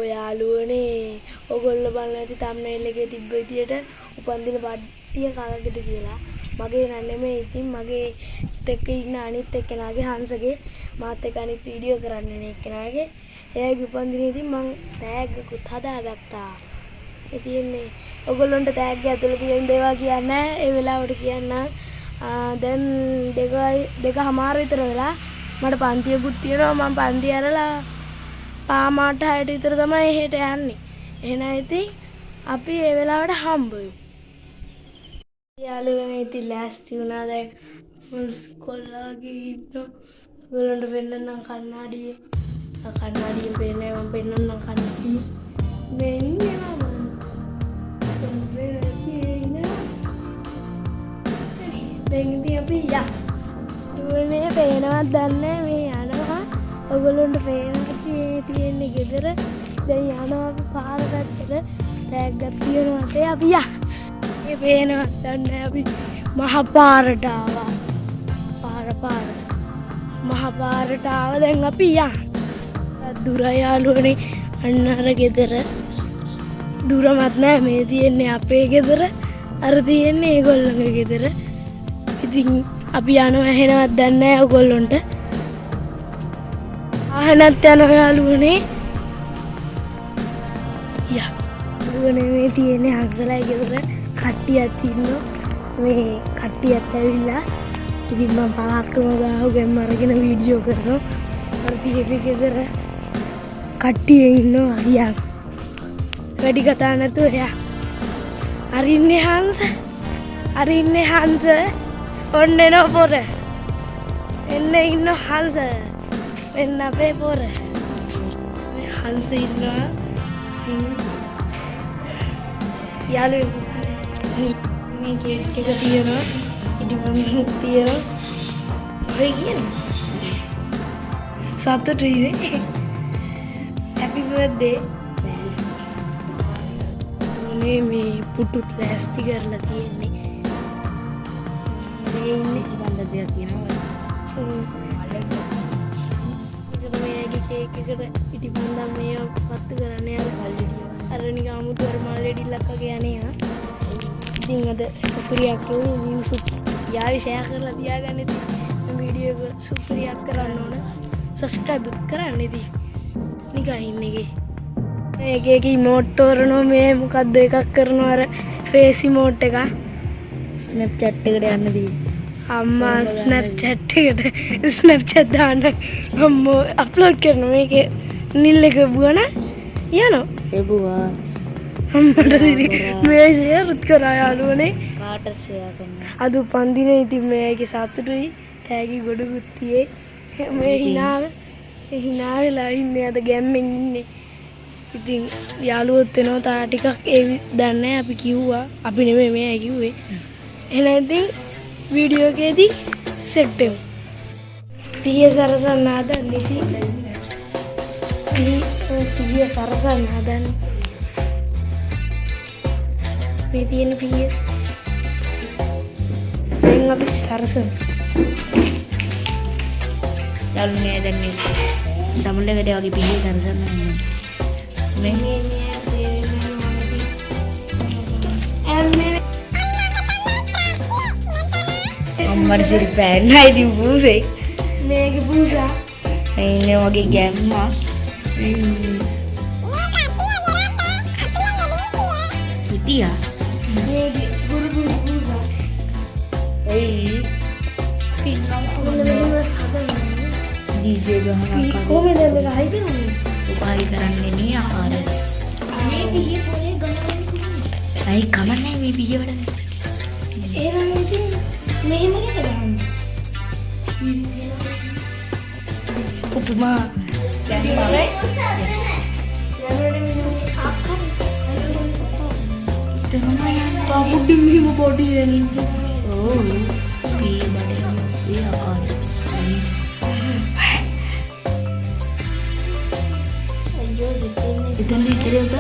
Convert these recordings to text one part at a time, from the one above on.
යාළුවනේ ඔයගොල්ලෝ බලන්න ඇති thumbnail එකේ තිබ්බ විදියට උපන්දින පට්ටිය කාලෙකට කියලා. මගේ නෑ නෙමෙයි. ඉතින් මගේ එක්ක ඉන්න අනිත් එක්කෙනාගේ හංසගේ මාත් එක්ක අනිත් වීඩියෝ කරන්න එන එක්කෙනාගේ එයාගේ උපන්දිනේදී මං තෑග්ගකුත් හදාගත්තා. ඒ තියෙන්නේ ඔයගොල්ලන්ට තෑග්ග ඇතුළේ තියෙන දේවල් කියන්නේ ඒ වෙලාවට කියන්න. දැන් දෙකමාර විතර වෙලා මට පන්තියකුත් තියෙනවා. මම පන්ති ඇරලා පාමාට 6ට විතර තමයි එහෙට යන්නේ. එහෙනම් ඉතින් අපි ඒ වෙලාවට හම්බ වෙමු. යාළුවනේ ඉතින් ලෑස්ති වුණා. දැන් මම ඉස්කෝලේ ගිහින් ඔයගොල්ලන්ට පෙන්නන්නම් කන්නඩියේ. කන්නඩියෙන් පෙන්නන්නේ මම පෙන්නන්නම් කන්නඩියේ. මේ ඉන්නේ මම. දැන් ඉතින් අපි යාළුවනේ පේනවත් දන්නේ මේ යනවා. ඔයගොල්ලන්ට පේනවා තියෙන්නේ ගෙදර. දැන් යනවා අපි පාර පැත්තට. ටැග්ගක් තියනවා තේ අපි යා. මේ පේනවත් දන්නේ අපි මහ පාරට ආවා. මහ පාරට ආව. දැන් අපි යා. දුර යාළුවනේ අන්න අර ගෙදර. දුරමත් නෑ මේ තියෙන්නේ අපේ ගෙදර. අර තියෙන්නේ ඒගොල්ලන්ගේ ගෙදර. ඉතින් අපි යනවා එහෙනවත් දන්නේ නෑ ඔයගොල්ලන්ට. ආහනත් යනවා යාළුවනේ. යා. යාළුවනේ මේ තියෙන්නේ හංසලා ගෙදර කට්ටියක් ඉන්නවා. මේ කට්ටියත් ඇවිල්ලා. ඉතින් මම පාක්කම ගාවගෙන් අරගෙන වීඩියෝ කරනවා. අර තියෙන්නේ ගෙදර කට්ටිය ඉන්නවා. යා. වැඩි කතා නැතුව යා. අරින්නේ හංස. ඔන්න එනවා පොර. එන්න ඉන්න හංස. එන්න අපේ පොර. මේ හංස ඉන්නවා. යාළුවෝ මේ කේක් එක තියෙනවා. ඉතින් තියෙනවා. ඔය කියන්නේ සතුටුයි නේ. හැපි බර්ත්ඩේ. මේ පුටුත් ලෑස්ති කරලා තියෙන්නේ. මේ ඉන්නේ බඳ දෙයක් තියෙනවා. මේකේ කේක් එකට පිටිපන්දම් මේ පත්තු කරන්නේ අර නිකන් අමුතු අර මල්ලෙඩි ලක්කගේ යන්නේ. ඉතින් අද සුපිරියක් මිනිස්සු යාවි ෂෙයා කරලා තියාගන්න ඉතින් වීඩියෝ එක සුපිරියක් කරන්න ඕන. සබ්ස්ක්‍රයිබ් කරන්න ඉතින් නිකන් ඉන්නේ. මේකේ ඉමෝට් තෝරනවා. මේ මොකද්ද එකක් කරනවා අර ෆේස් ඉමෝට් එක. ස්නැප්චැට් එකට යන්න දී. අම්මා ස්නැප්චැට් එකට ස්නැප්චැට් දාන්න අම්මෝ අප්ලෝඩ් කරනවා. මේකේ නිල් එක බුවන යනවා. ඒ බුවා අම්මට සිරි මේ ෂෙයාර්ත් කරා යාළුවනේ. කාට ෂෙයා කරන්න? අද උපන්දිනේ ඉතින් මේකේ සතුටුයි. තෑගි ගොඩකුත් තියේ. මේ hina වෙලා ඉන්නේ. අද ගැම්මෙන් ඉන්නේ. ඉතින් යාළුවොත් එනවා තා ටිකක් ඒ දන්නේ අපි කිව්වා. අපි නෙමෙයි මෙයා කිව්වේ. එහෙනම් ඉතින් වීඩියෝ එකේදී සෙට් වෙමු. පිය සරසන්න හදන්න ඉතින්. පිය සරසන්න හදන්න. මේ තියෙන පිය. දැන් අපි සරසමු. යාළුවනේ දැන් මේ සමුල්ලකට වගේ පිය සරසන්න. අම්මට සිරි පෑන්නයි ඉතින් බූසේ. මේක බූසා. ඉන්නේ වගේ ගැම්මා. හිටියා. මේක ගුරු බූසා. එයි. පින්නම් කොහොමද හදන්නේ? ඩීජේ ගහනවා. කොහොමද මේක හයිදන්නේ? උපාය කරන්නේ නේ ආකාර. මේ පිහිය පොලේ ගහන්නේ. අයි කමන්නේ මේ පිහිය වඩ. එහෙනම් ඉතින් මෙහෙම කරගන්න. උපමා යන්නේ. තමයි මෙහෙම බොඩි එන්නේ. ඕ පිහිය බඩේ මේ ආකාර. Idan විතරද?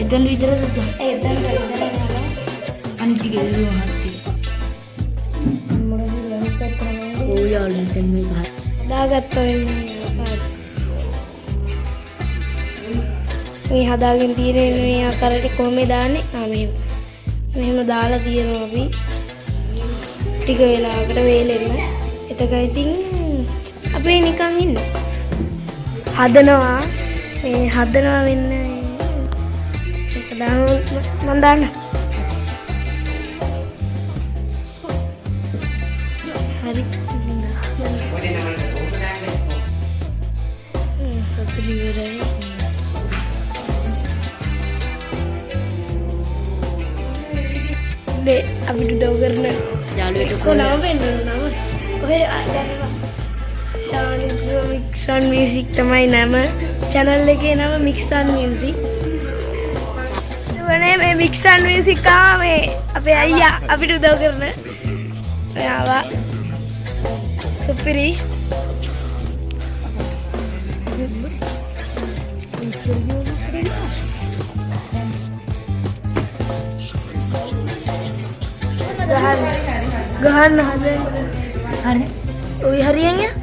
Idan විතරද? Idan අනිත් ගෙදර හත්ති. මොනවද ලංකත් කරන්නේ? ඕ යාළුවෙන් මේක දාගත්තා වෙන්නේ. මේ හදාගෙන තියෙන මේ ආකාරයට කොහොමද දාන්නේ? මෙහෙම දාලා තියෙනවා අපි ටික වෙලාවකට වේලෙන්න. එතකොට ඉතින් අපි නිකන් ඉන්න. හදනවා වෙන්න ඒක මම දාන්න. හරි. සතුටු ඉවරයි. අපිට ඩෝ කරන යාළුවෙට කොනම වෙන්නනවා. ඔය මික්සන් මියුසික් තමයි නම. channel එකේ නම මික්සන් මියුසික්. මේ මික්සන් මියුසික් මේ අපේ අයියා අපිට උදව් කරන. ඔයාවා සුපිරි. ගහන්න හදන්න. හරි. ඔය හරියන් යා?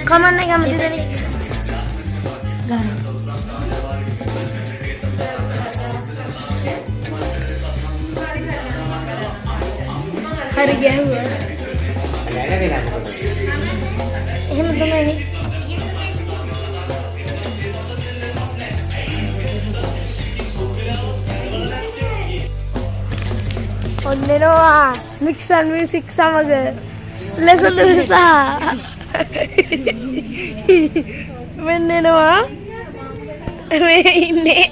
කමන්නේ කැමතිද නේ? ගහන්න. හරි ගහුවා. එහෙම තමයි නේ. ඔන්නෙනවා මික්සන් මියුසික් සමග ලෙසලුසා මෙන්නෙනවා මේ ඉන්නේ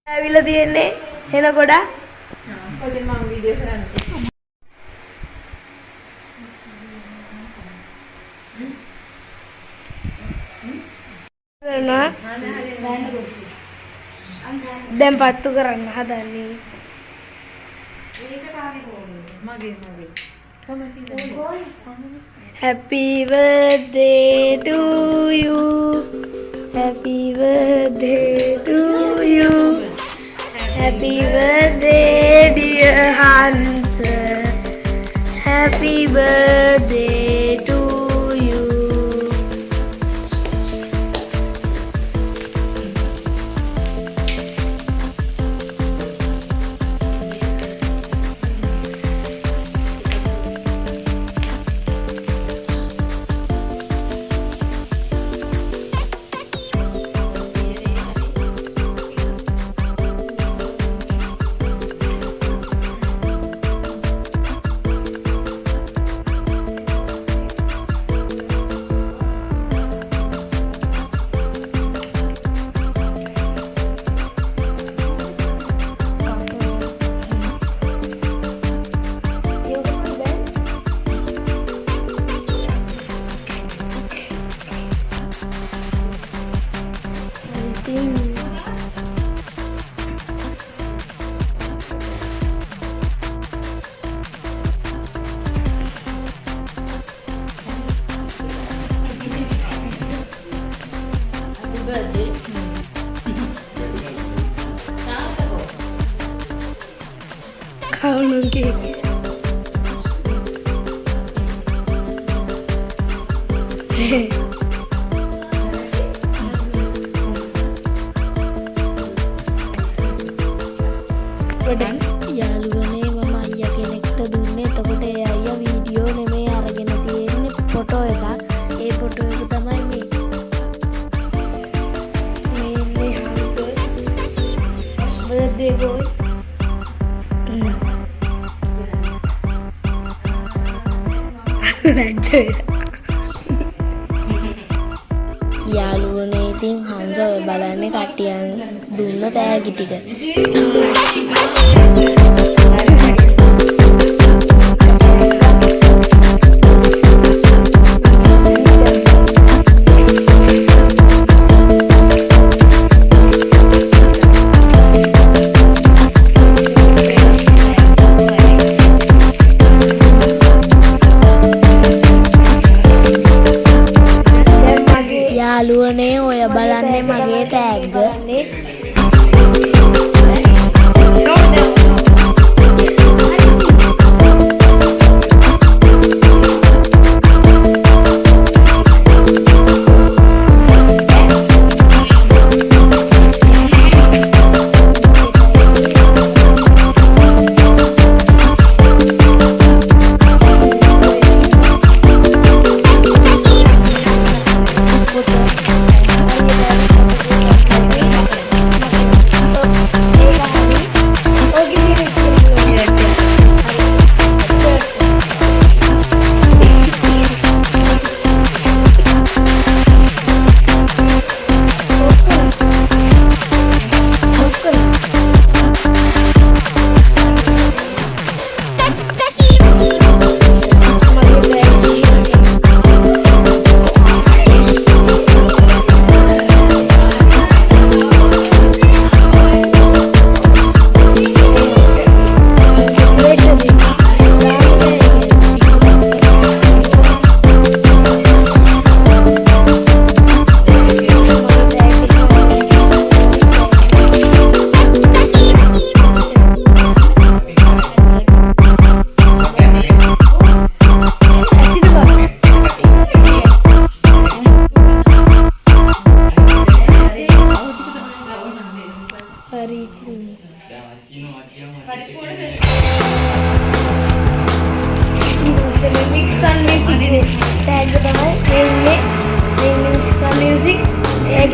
ඇවිල්ලා තියෙන්නේ හෙන ගොඩක්. ඔතන මම වීඩියෝ කරන්නේ. දැන් පත්තු කරන්න හදන්නේ. Happy birthday to you. Happy birthday to you. Happy birthday dear Hans. Happy birthday to you. Kauno cake. යාළුවනේ මම අයියා කෙනෙක්ට දුන්නේ. එතකොට ඒ අයියා වීඩියෝ නෙමෙයි අරගෙන තියෙන්නේ ෆොටෝ එකක්. ඒ ෆොටෝ එක තමයි මේ. මේ birthday boy. යාළුවනේ ඉතින් හංස ඔය බලන්නේ කට්ටියන් දුන්න තෑගි ටික. යාළුවනේ ඔය බලන්නේ මගේ තෑග්ග.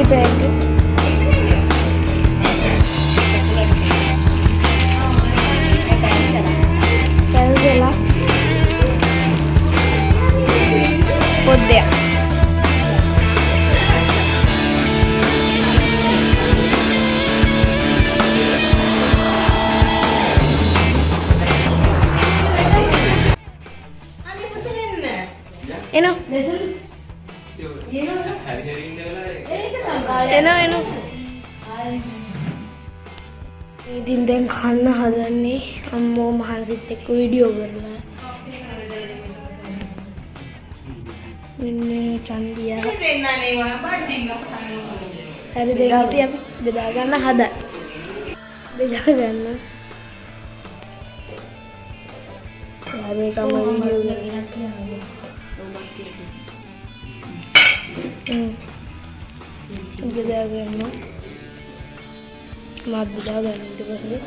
තෑගි කැන්සලා පොද්දයක් එනෝ එනෝ ඉතින් දැන් කන්න හදන්නේ අම්මෝ මහන්සිත් එක්ක වීඩියෝ කරලා මෙන්න චන්දියා හරි දැන් අපි බෙදා ගන්න හදා බෙදා ගන්න යාවේ තමයි වීඩියෝ බෙදා ගන්න මාත් බෙදා ගන්න ඊට පස්සේ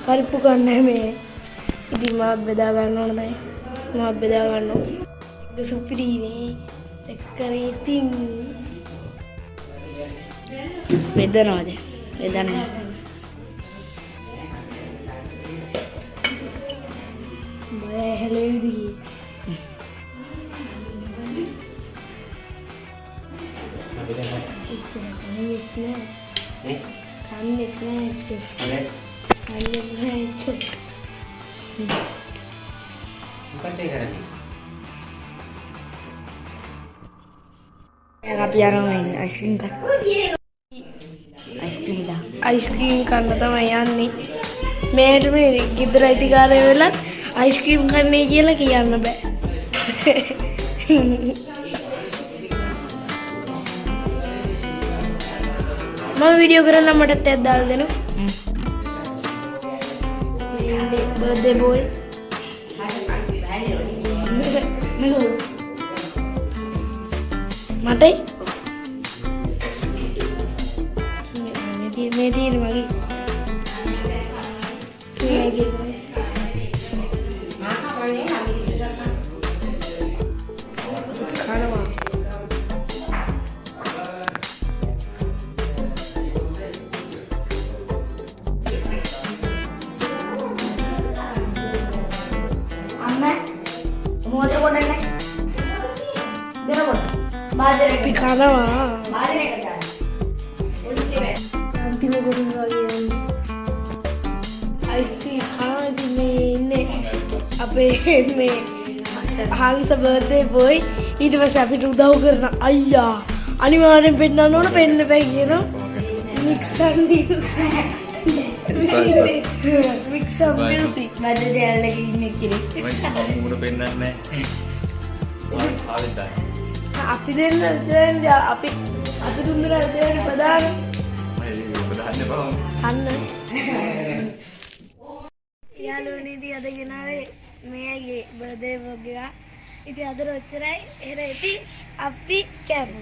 පරිප්පු ගන්න මේ ඉතින් මාත් බෙදා ගන්න ඕන දැන් මාත් බෙදා ගන්නවා ඒක සුපිරිනේ එක්කනේ ඉතින් බෙදනවාද බෙදන්න බය හැලෙවිද අපි යනවා අයිස්ක්‍රීම් කන්න. අයිස්ක්‍රීම් කන්න තමයි යන්නේ. මේකට මේ ගෙදර අයිතිකාරය වෙලත් අයිස්ක්‍රීම් කන්නේ කියලා කියන්න බෑ. මම වීඩියෝ කරන්න මටත් ඇත් දාලා දෙනවා. Birthday boy. මටයි මේ තියෙන මගේ කනවා අම්ම මොකද කොටන්නේ දෙනකොට අපි කනවා අන්තිම කොටස වගේ අයිස්ක්‍රීම් කනවා ඉතින් මේ ඉන්නේ අපේ මේ හංස බර්ත්ඩේ බෝයි ඊට පස්සේ අපිට උදව් කරන අයියා අනිවාර්යෙන් පෙන්නන්න ඕන පෙන්න බෑ කියනවා මික්සර් මික්සර් මියුසික් මැද දෙල්ලක ඉන්නේ කෙනෙක් මුණ පෙන්නන්නේ නැහැ ආවෙත් අපි දෙන්න විතරනේ අපි තුන්දෙනා විතරනේ ප්‍රධාන කන්න යාළුවනේ ඉතින් අද ගෙනාවේ මෙයාගේ බර්ත්ඩේ ව්ලොග් එක. ඉතින් අද ඔච්චරයි. එහෙනම් ඉතින් අපි කැමු